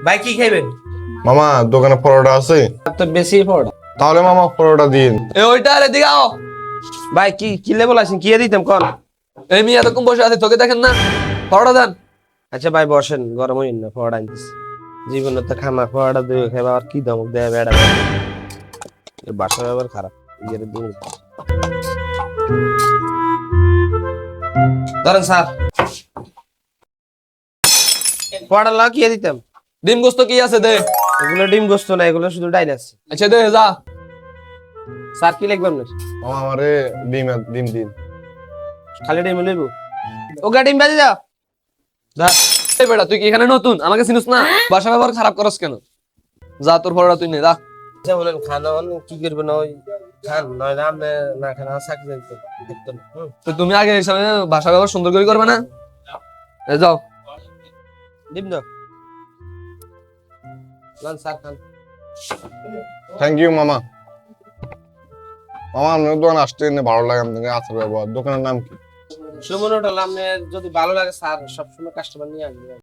ভাই কি খাইবেন? মামা দোকানে পরোটা আছে? তো বেশি পড়া। তাহলে মামা পরোটা দিন। ওইটা আরে দিকে আও। ভাই কি লেভেল আছেন, কি দিতাম কোন? এই মেয়ে এতক্ষণ বসে আছে, তোকে দেখেন না? পরোটা দেন। আচ্ছা ভাই বসেন, গরম হইন না, পড়া আনতেছি। জীবনে তো খামা পড়াটা দিয়ে খাইবা, আর কি ধমক দেয় বেড়া। এর বাসা ব্যবহার খারাপ। ইয়ের দিন ধরেন স্যার, পড়া লা কি দিতাম? ডিম গোস্ত কি আছে দে। এগুলো ডিম গোস্ত না, এগুলো শুধু ডাইল আছে। আচ্ছা দে যা। স্যার কি লিখবেন না? মামা আমারে ডিম দিন। খালি ডিম লইব? ওগা ডিম বাজি দাও। যা। এই বেটা তুই কি এখানে নতুন? আমাকে চিনিস না? ভাষা ব্যবহার খারাপ করস কেন? যা তোর পরোটা তুই নে যা। আচ্ছা বলেন, খানা কি করবেন? ওই খান নয় না, আপনি না খান চাকরি দিতেন। তো তুমি আগে হিসাবে ভাষা ব্যবহার সুন্দর করে করবে না? এই যাও। ডিম দাও। লান স্যার খান। থ্যাংক ইউ মামা। মামা আপনার দোকান আসতে ভালো লাগে, আপনাকে আচার ব্যবহার। দোকানের নাম কি? সুমন হোটেল। আপনি যদি ভালো লাগে স্যার, সবসময় কাস্টমার নিয়ে আসবেন।